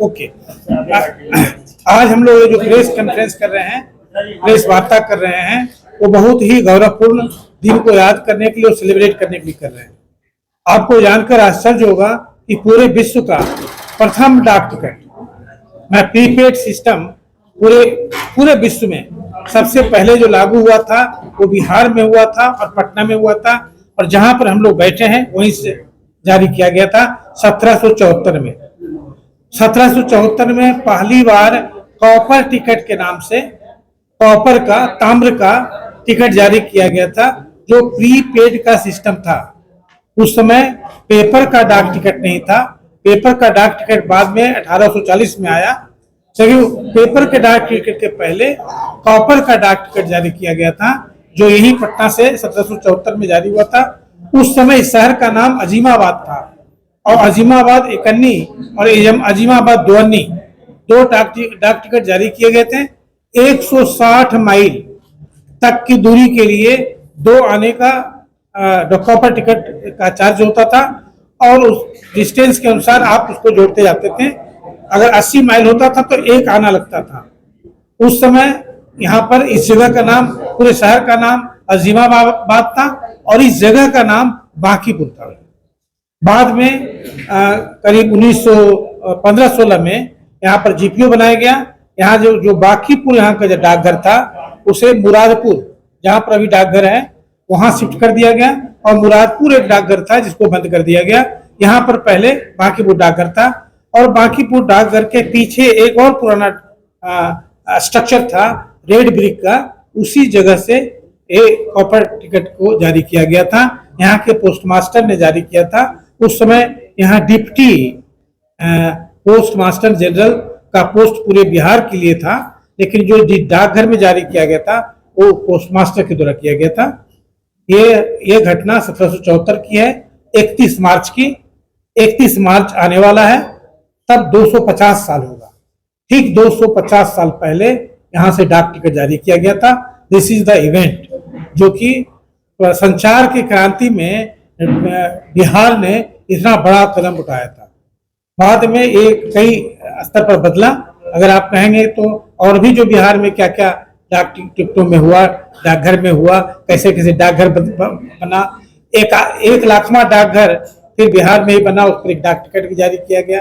Okay. आज हम लोग ये जो प्रेस कॉन्फ्रेंस कर रहे हैं, प्रेस वार्ता कर रहे हैं, वो बहुत ही गौरवपूर्ण दिन को याद करने के लिए और सेलिब्रेट करने के लिए कर रहे हैं। आपको जानकर आश्चर्य होगा कि पूरे विश्व का प्रथम डाक टिकट मैं प्रीपेड सिस्टम पूरे विश्व में सबसे पहले जो लागू हुआ था वो बिहार में हुआ था और पटना में हुआ था, और जहां पर हम लोग बैठे हैं वहीं से जारी किया गया था 1774 में। 1774 में पहली बार कॉपर टिकट के नाम से कॉपर का, ताम्र का टिकट जारी किया गया था, जो प्रीपेड का सिस्टम था। उस समय पेपर का डाक टिकट नहीं था। पेपर का डाक टिकट बाद में 1840 में आया। लेकिन पेपर के डाक टिकट के पहले कॉपर का डाक टिकट जारी किया गया था, जो यही पटना से 1774 में जारी हुआ था। उस समय इस शहर का नाम अजीमाबाद था, और अजीमाबाद एकन्नी और अजीमाबाद दोअन्नी दो डाक टिकट जारी किए गए थे। 160 माइल तक की दूरी के लिए दो आने का कॉपर टिकट का चार्ज होता था, और उस डिस्टेंस के अनुसार आप उसको जोड़ते जाते थे। अगर 80 माइल होता था तो एक आना लगता था। उस समय यहाँ पर इस जगह का नाम, पूरे शहर का नाम अजीमाबाद था, और इस जगह का नाम बांकीपुर था। बाद में करीब 1915-16 में यहाँ पर जीपीओ बनाया गया। यहाँ जो बांकीपुर यहाँ का जो डाकघर था उसे मुरादपुर, जहाँ पर अभी डाकघर है, वहां शिफ्ट कर दिया गया, और मुरादपुर एक डाकघर था जिसको बंद कर दिया गया। यहाँ पर पहले बांकीपुर डाकघर था, और बांकीपुर डाकघर के पीछे एक और पुराना स्ट्रक्चर था रेड ब्रिक का। उसी जगह से एक कॉपर टिकट को जारी किया गया था। यहाँ के पोस्ट मास्टर ने जारी किया था। उस समय यहाँ डिप्टी पोस्ट मास्टर जनरल का पोस्ट पूरे बिहार के लिए था, लेकिन जो डाकघर में जारी किया गया था वो पोस्ट मास्टर के द्वारा किया गया था। ये घटना 1774 की है, 31 मार्च की। 31 मार्च आने वाला है, तब 250 साल होगा। ठीक 250 साल पहले यहाँ से डाक टिकट जारी किया गया था। दिस इज द इवेंट जो कि संचार की क्रांति में बिहार ने इतना बड़ा कदम उठाया था। बाद में एक कई स्तर पर बदला। अगर आप कहेंगे तो और भी जो बिहार में क्या क्या डाक टिकटों में हुआ, डाकघर में हुआ, कैसे कैसे डाकघर बना। एक लाखवां डाकघर फिर बिहार में ही बना, उस पर एक डाक टिकट भी जारी किया गया।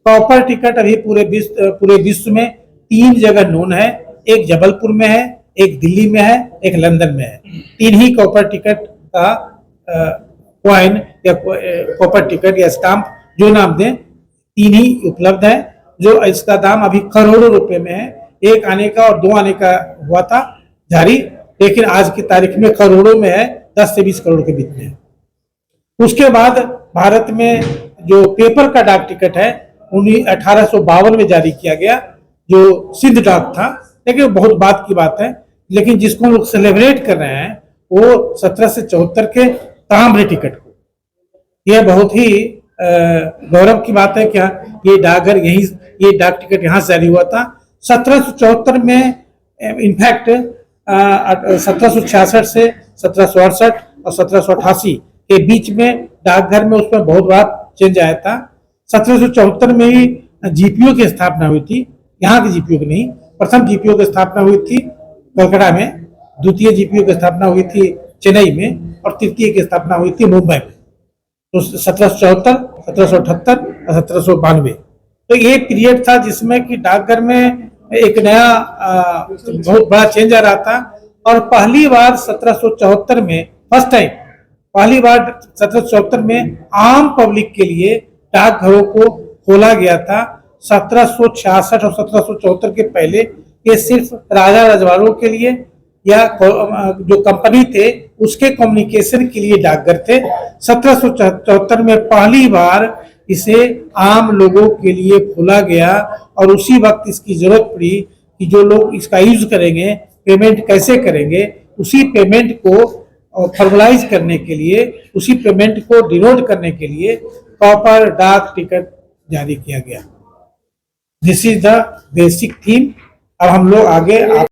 कॉपर टिकट अभी पूरे विश्व में 3 जगह नोन है। एक जबलपुर में है, एक दिल्ली में है, एक लंदन में है। 3 ही कॉपर टिकट का कॉइन या कॉपर टिकट या स्टाम्प जो नाम दें, 3 ही उपलब्ध है, जो इसका दाम अभी करोड़ों रुपए में है। एक आने का और 2 आने का हुआ था जारी, लेकिन आज की तारीख में करोड़ों में है, 10 से 20 करोड़ के बीच में है। उसके बाद भारत में जो पेपर का डाक टिकट है 1852 में जारी किया गया, जो सिंध डाक था। लेकिन बहुत बात की बात है, लेकिन जिसको हम लोग सेलिब्रेट कर रहे हैं वो 1774 के ताम्र टिकट को। यह बहुत ही गौरव की बात है क्या ये डाकघर यही, ये डाक टिकट यहाँ से जारी हुआ था 1774 में। इनफैक्ट 1766 से 1768 और 1788 के बीच में डाकघर में उसमें बहुत बड़ा चेंज आया था। 1774 में ही जीपीओ की स्थापना हुई थी। यहाँ की जीपीओ की नहीं, प्रथम जीपीओ की स्थापना हुई थी कलकत्ता में, द्वितीय जीपीओ की स्थापना हुई थी चेन्नई में, और तृतीय की स्थापना हुई थी मुंबई में। तो 1774, 1778 और 1792 तो ये पीरियड था जिसमें कि डाकघर में एक नया बहुत बड़ा चेंज आ रहा था। और पहली बार 1774 में, फर्स्ट टाइम पहली बार 1774 में आम पब्लिक के लिए डाकघरों को खोला गया था। 1766 और 1774 के पहले ये सिर्फ राजा रजवाड़ों के लिए या जो कंपनी थे उसके कम्युनिकेशन के लिए डाकघर थे। 1774 में पहली बार इसे आम लोगों के लिए खोला गया, और उसी वक्त इसकी जरूरत पड़ी कि जो लोग इसका यूज करेंगे, पेमेंट कैसे करेंगे, उसी पेमेंट को फॉर्मलाइज करने के लिए, उसी पेमेंट को डिनोट करने के लिए कॉपर डाक टिकट जारी किया गया। This is the basic theme. अब हम लोग आगे